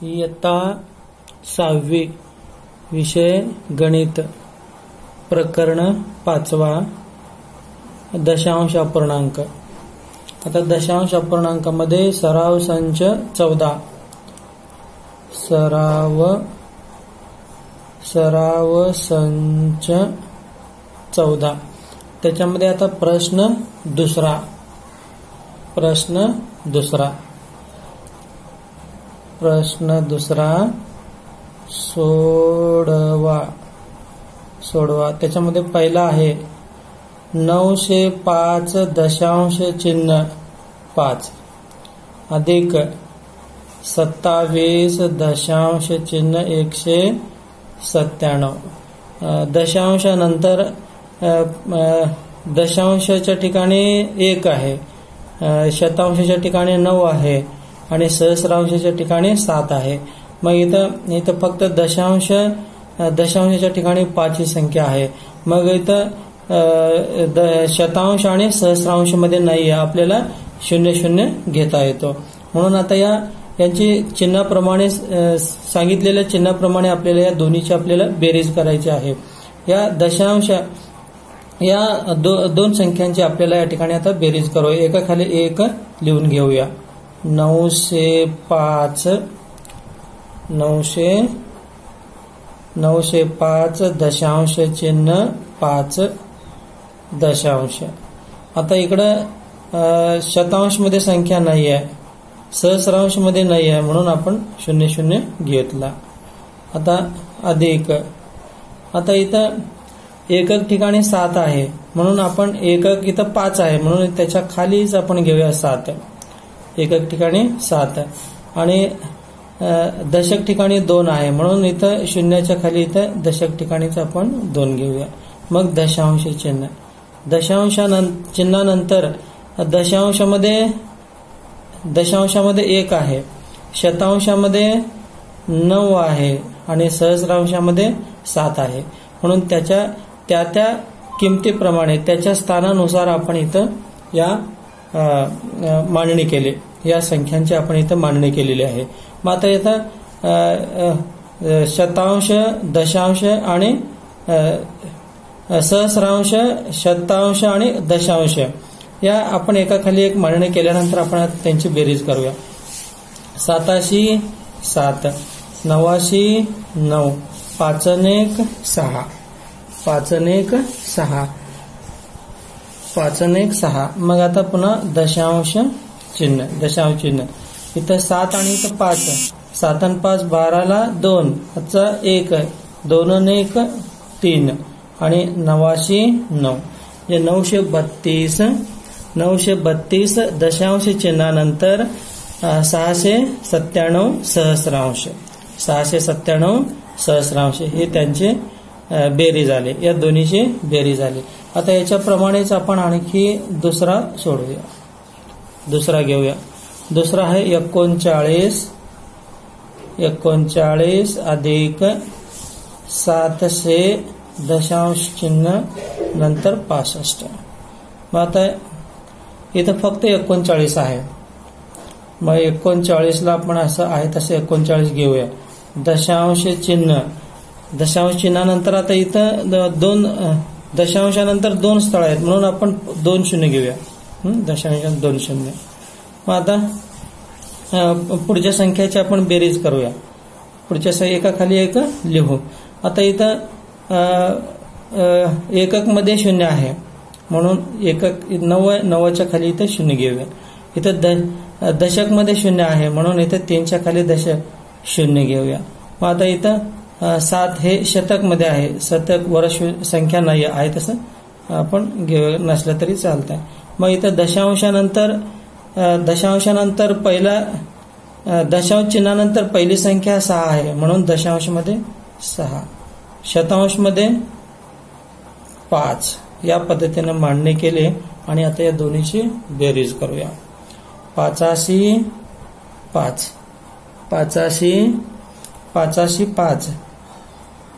इयत्ता 6वी विषय गणित प्रकरण 5वा दशांश अपूर्णांक। आता दशांश अपूर्णांकामध्ये सराव संच 14 सराव संच 14 त्याच्यामध्ये आता प्रश्न दुसरा सोडवा। त्याच्यामध्ये पहिला आहे 905 दशांश चिन्ह 5 अधिक 27 दशांश चिन्ह 197। दशांशानंतर दशांशाच्या ठिकाणी 1 आहे, शतांशाच्या ठिकाणी 9 आहे आणि सहस्रांशाच्या ठिकाणी 7 आहे। मग इथं फक्त दशांशाच्या ठिकाणी 5 ही संख्या आहे। मग इथं शतांश आणि सहस्रांश मध्ये नाही आहे, आपल्याला 00 घेता येतो। म्हणून आता यांची चिन्हाप्रमाणे सांगितलेल्या चिन्हाप्रमाणे आपल्याला या दोन्हीची आपल्याला बेरीज करायची आहे। या दशांश या दोन संख्यांची आपल्याला या ठिकाणी आता बेरीज करूया, एकाखाली एक लिहून घेऊया। 905 दशांश चिन्ह 5 दशांश। आता इकडं शतांश मध्ये संख्या नाही आहे, सहस्रांश मध्ये नाही आहे, म्हणून आपण 00 घेतला। आता अधिक, आता इथं एकक ठिकाणी 7 आहे, म्हणून आपण एकक इथं 5 आहे, म्हणून त्याच्या खालीच आपण घेऊया 7। एकक ठिकाणी 7 आणि दशक ठिकाणी 2 आहे, म्हणून इथं शून्याच्या खाली इथं दशक ठिकाणीच आपण 2 घेऊया। मग दशांश चिन्ह, दशांश चिन्हानंतर दशांशामध्ये 1 आहे, शतांशामध्ये 9 आहे आणि सहस्रांशामध्ये 7 आहे, म्हणून त्या किमतीप्रमाणे त्याच्या स्थानानुसार आपण इथं या मांडणी केली, या संख्यांची आपण इथं मांडणी केलेली आहे। मग आता इथं शतांश, दशांश आणि सहस्रांश, शतांश आणि दशांश या आपण एकाखाली एक मांडणी केल्यानंतर आपण त्यांची बेरीज करूया। 87 7, 89 9, 5 1 6, 5 1 6। मग आता पुन्हा दशांश चिन्ह इथं 7 आणि इथं 5, 7 आणि 5 12ला 2, 1 2 आणि 1 3 आणि 89 9 जे 932 दशांश चिन्हानंतर 697 सहस्रांश हे त्यांचे बेरीज आले, या दोन्हीची बेरीज आली। आता याच्याप्रमाणेच आपण आणखी दुसरा सोडूया, दुसरा घेऊया। दुसरा आहे 39 अधिक 700 दशांश चिन्ह नंतर 65। मग आता इथं फक्त 39 आहे, मग 39ला आपण असं आहे तसं 39 घेऊया। दशांश चिन्हानंतर आता इथं 2 दशांशानंतर 2 स्थळ आहेत, म्हणून आपण 2 0 घेऊया, दशांशात 2 0। मग आता पुढच्या संख्याची आपण बेरीज करूया, पुढच्या एकाखाली एक लिहू। आता इथं एकक मध्ये 0 आहे, म्हणून एकक 9च्या खाली इथं 0 घेऊया। इथं दशक मध्ये 0 आहे, म्हणून इथं 3च्या खाली दशक 0 घेऊया। मग आता इथं 7 हे शतक मध्ये आहे, शतक वर संख्या नाही आहे तसं आपण घेऊ, नसलं तरी चालतंय। मग इथं दशांशानंतर पहिला दशांश चिन्हानंतर पहिली संख्या 6 आहे, म्हणून दशांश मध्ये 6, शतांश मध्ये 5 या पद्धतीने मांडणी केली। आणि आता या दोन्हीची बेरीज करूया। 85 5, 5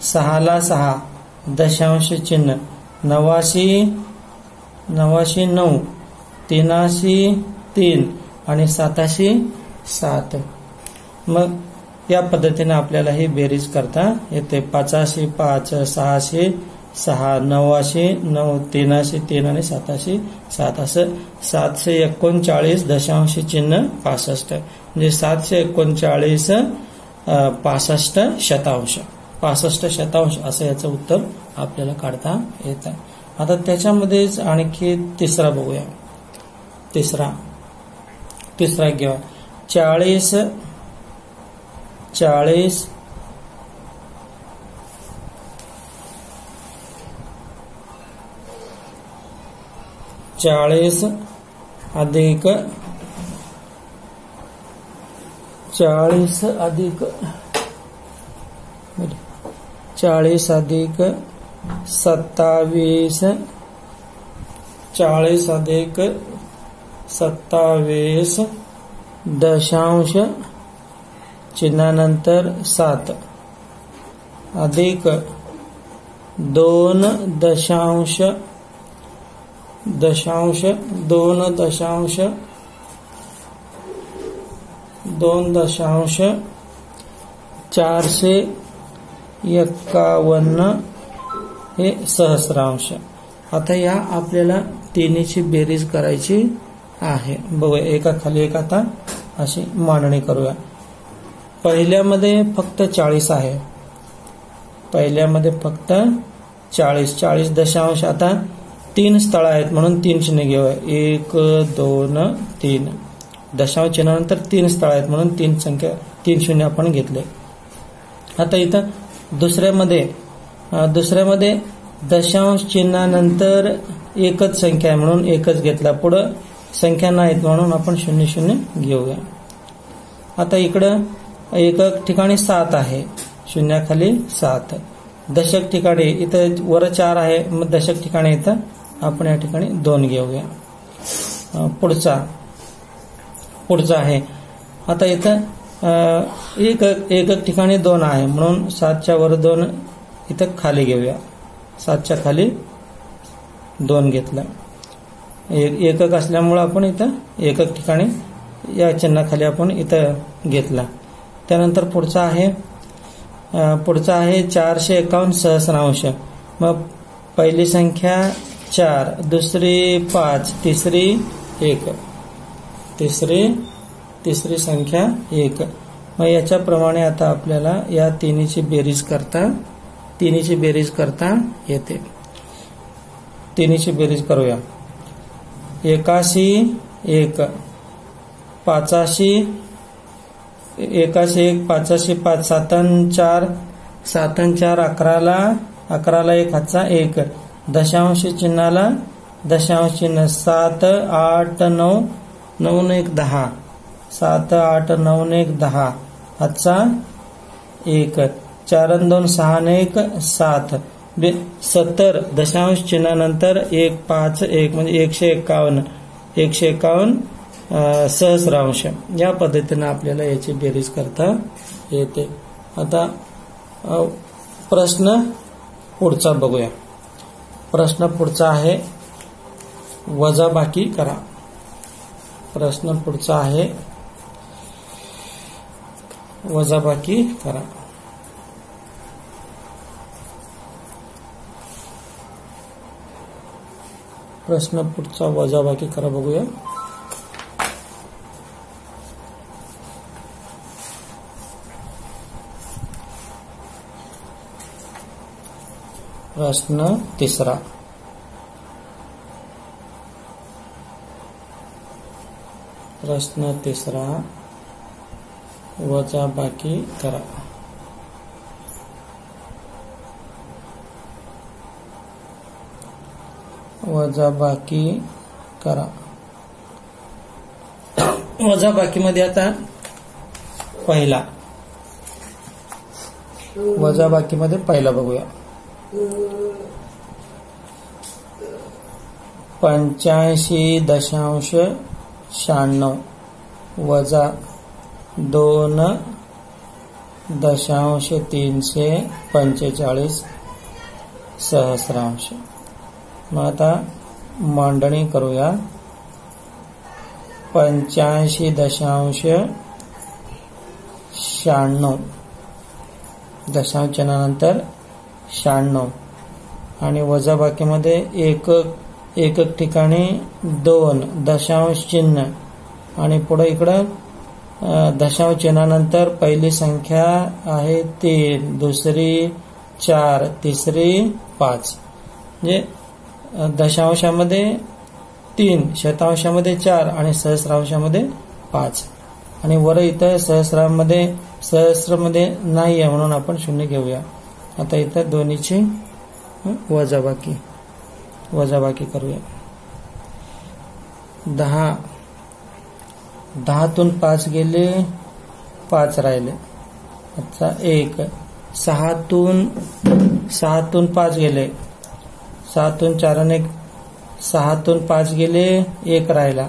6ला 6 दशांश चिन्ह 89 9, 83 3 आणि 87 7। मग या पद्धतीने आपल्याला ही बेरीज करता येते. 5/5, 6/6, 9/9, 3/3 आणि 7/7 असं 739.65 म्हणजे 739 65 शतांश 65 शतांश असं याचं उत्तर आपल्याला काढता येत आहे. आता त्याच्यामध्येच आणखी तिसरा बघूया. तिसरा घेऊया. 40 अधिक 27 दशांश चिन्हानंतर 7 अधिक 2 दशांश 451 हे सहस्रांश. आता या आपल्याला तिन्हीची बेरीज करायची आहे. बघूया एका खाली एक आता अशी मांडणी करूया. पहिल्यामध्ये फक्त 40 आहे. पहिल्यामध्ये फक्त 40 दशांश. आता 3 स्थळ आहेत म्हणून 3 चिन्ह घेऊया. 1 2 3 दशांश चिन्हानंतर 3 स्थळ आहेत म्हणून 3 शून्य आपण घेतले. आता इथं दुसऱ्यामध्ये दशांश चिन्हानंतर एकच संख्या आहे म्हणून एकच घेतला. पुढं संख्या नाहीत म्हणून आपण 0 घेऊया. आता इकडं एकक ठिकाणी 7 आहे. शून्याखाली 7. दशक ठिकाणी इथं वर 4 आहे मग दशक ठिकाणी इथं आपण या ठिकाणी 2 घेऊया. पुढचा आहे. आता इथं एकक ठिकाणी 2 आहे म्हणून 7च्या वर 2 इथं खाली घेऊया. 7च्या खाली 2 घेतला. एकक असल्यामुळे आपण इथं एकक ठिकाणी या चिन्हाखाली आपण इथं घेतला. त्यानंतर पुढचा आहे 451 सहस्रांश. मग पहिली संख्या 4, दुसरी 5, तिसरी 1, तिसरी संख्या 1. मग याच्याप्रमाणे आता आपल्याला या तिन्हीची बेरीज करता येते. तिन्हीची बेरीज करूया. 81 1, 85 1, 5/5, 7/4, 11ला 1 हातचा 1, दशांश चिन्हाला दशांश चिन्ह 7 8 9 9 1 10, 7 8 9 1 10 हातचा 1, 4 2 6 1 7, 70 दशांश चिन्हानंतर 1 5 1 म्हणजे 151 सहस्रांश. या पद्धतीने आपल्याला याची बेरीज करता येते. आता प्रश्न पुढचा बघूया. प्रश्न पुढचा आहे वजाबाकी करा. प्रश्न पुढचा आहे वजाबाकी करा. प्रश्न पुढचा वजाबाकी करा बघूया. प्रश्न तिसरा. वजाबाकी करा. वजाबाकी करा. वजाबाकीमध्ये आता वजाबाकीमध्ये पहिला बघूया. 85.96 वजा 2.345 सहस्रांश. मग आता मांडणी करूया. 85.96 96, दशांश चिन्हानंतर 96 आणि वजाबाकीमध्ये एकक ठिकाणी 2 दशांश चिन्ह आणि पुढे इकडं दशांश चिन्हानंतर पहिली संख्या आहे 3, दुसरी 4, तिसरी 5. म्हणजे दशांशामध्ये 3, शतांशामध्ये 4 आणि सहस्रांशामध्ये 5. आणि वर इथं सहस्रामध्ये नाही आहे म्हणून आपण 0 घेऊया. आता इथं दोन्हीची वजाबाकी करूया. 10 तून 5 गेले, 5 राहिले. आता 1 6 तून 5 गेले, 6 तून 4 आणि 6 तून 5 गेले, 1 राहिला.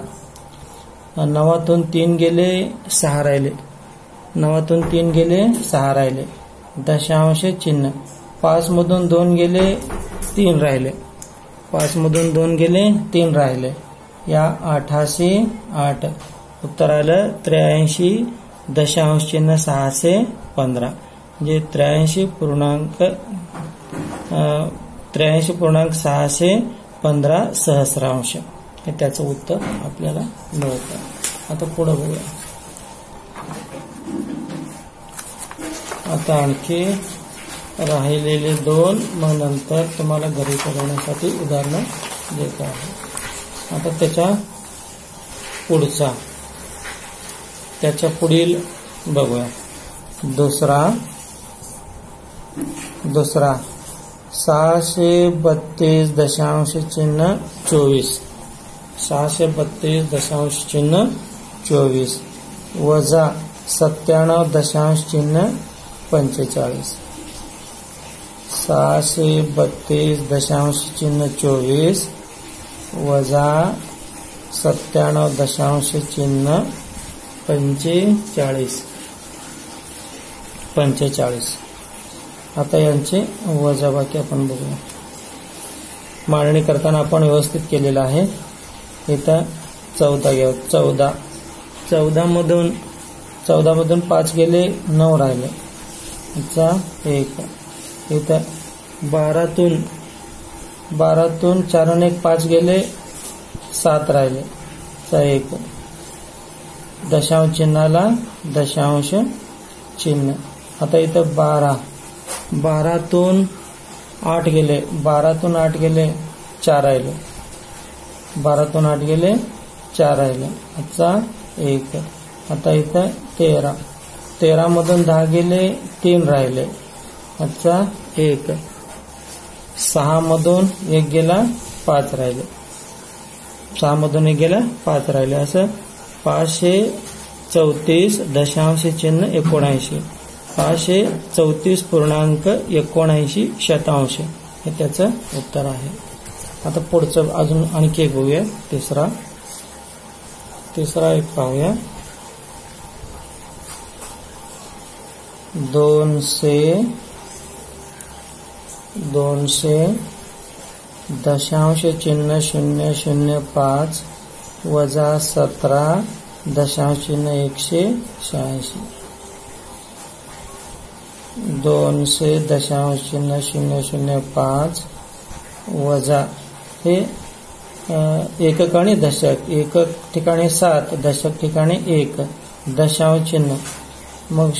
9 तून 3 गेले, 6 राहिले. 9 तून 3 गेले, 6 राहिले. दशांश चिन्ह 5 मधून 2 गेले, 3 राहिले. 5 मधून 2 गेले, 3 राहिले. या 88 उत्तर आलं 83 दशांश चिन्ह 615 म्हणजे 83.615 सहस्रांश हे त्याचं उत्तर आपल्याला मिळतं. आता पुढे बघूया. आता आणखी राहिलेले 2 मग नंतर तुम्हाला घरी सोडवण्यासाठी उदाहरणं देत आहे. आता त्याच्या पुढील बघूया. दुसरा 632 दशांश चिन्ह 24, 632 दशांश चिन्ह 24 वजा 97 दशांश चिन्ह 45. 632 दशांश चिन्ह 24 वजा 97 दशांश चिन्ह 45. आता यांचे वजाबाकी आपण बघूया. मांडणी करताना आपण व्यवस्थित केलेलं आहे. इथं 14 घेऊ. 14 मधून 5 गेले, 9 राहिले. 1 इथं 12 तून 4 आणि 5 गेले, 7 राहिले. 1 दशांश चिन्हाला दशांश चिन्ह. आता इथं 12 तून 8 गेले, 4 राहिले. 12 तून 8 गेले, 4 राहिले. 1 आता इथं 13 मधून 10 गेले, 3 राहिले. 1 6 मधून 1 गेला, 5 राहिले. 6 मधून 1 गेला, 5 राहिले. असं 534 दशांश चिन्ह 79, 534.79 शतांश हे त्याचं उत्तर आहे. आता पुढचं अजून आणखी एक बघूया. तिसरा एक पाहूया. 200 दशांश चिन्ह 005 वजा 17 दशांश चिन्ह 186. 200 दशांश चिन्ह 005 वजा हे एकक आणि दशक. एकक ठिकाणी 7, दशक ठिकाणी 1 दशांश चिन्ह. मग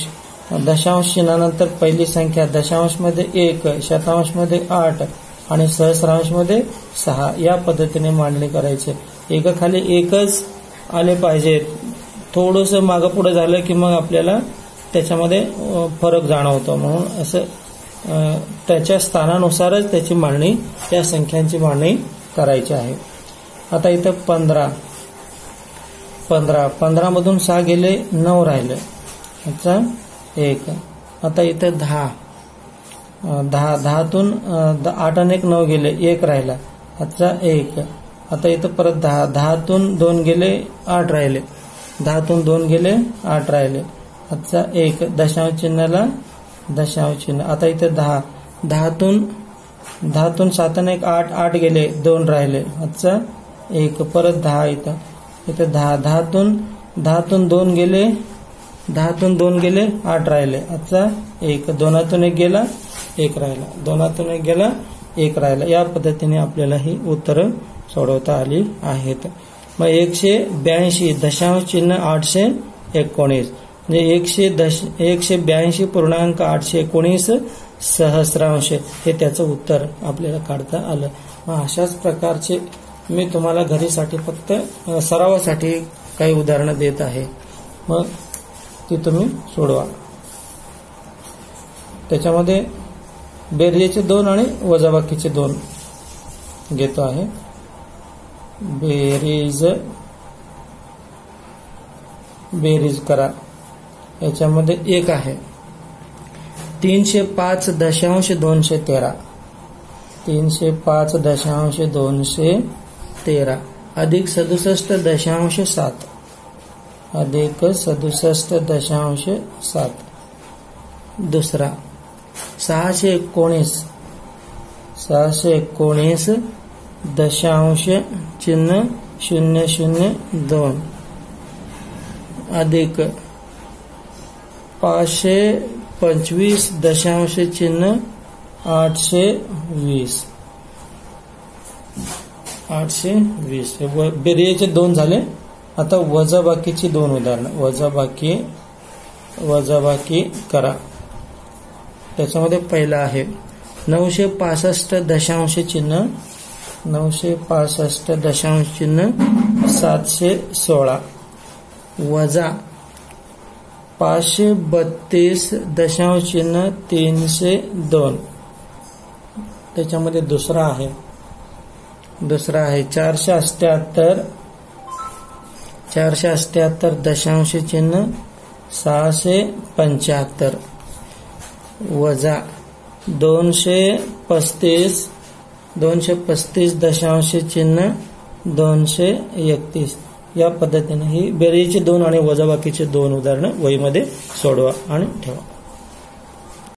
दशांश चिन्हानंतर पहिली संख्या दशांशमध्ये 1, शतांशमध्ये 8 आणि सहस्रांशमध्ये 6 या पद्धतीने मांडणी करायचे. एकाखाली एकच आले पाहिजे. थोडंसं मागं पुढे झालं की मग आपल्याला त्याच्यामध्ये फरक जाणवतो. म्हणून असं त्याच्या स्थानानुसारच त्याची मांडणी, त्या संख्यांची मांडणी करायची आहे. आता इथं 15 मधून 6 गेले, 9 राहिले. 1 आता इथं 10 तून 8 आणि 1 9 गेले, 1 राहिला. 1 आता इथं परत 10 तून 2 गेले, 8 राहिले. 10 तून 2 गेले, 8 राहिले. 1 दशांश चिन्हाला दशांश चिन्ह. आता इथे 10 तून 7 आणि 1 8 गेले, 2 राहिले. 1 परत 10 इथं 10 तून 2 गेले, 10तून 2 गेले 8 राहिले. आता 1, 2तून 1 गेला 1 राहिला, 2तून 1 गेला 1 राहिला. या पद्धतीने आपल्याला ही उत्तरं सोडवता आली आहेत. मग 182.819 म्हणजे 182.819 सहस्रांश हे त्याचं उत्तर आपल्याला काढता आलं. मग अशाच प्रकारचे मी तुम्हाला घरीसाठी फक्त सरावासाठी काही उदाहरणं देत आहे. मग ती तुम्ही सोडवा. त्याच्यामध्ये बेरजेचे 2 आणि वजाबाकीचे 2 घेतो आहे. बेरीज करा. याच्यामध्ये 1 आहे 305.213 305.213 अधिक 67.7 अधिक 67.7. दुसरा 619 दशांश चिन्ह 002 अधिक 525 दशांश चिन्ह 820. बेरीजचे 2 झाले. आता वजाबाकीची 2 उदाहरणं. वजाबाकी करा. त्याच्यामध्ये पहिला आहे 965 दशांश चिन्ह 716 वजा 532 दशांश चिन्ह 302. त्याच्यामध्ये दुसरा आहे 478 दशांश चिन्ह 675 वजा 235 दशांश चिन्ह 231. या पद्धतीने ही बेरीजचे 2 आणि वजाबाकीचे 2 उदाहरणं वहीमध्ये सोडवा आणि ठेवा.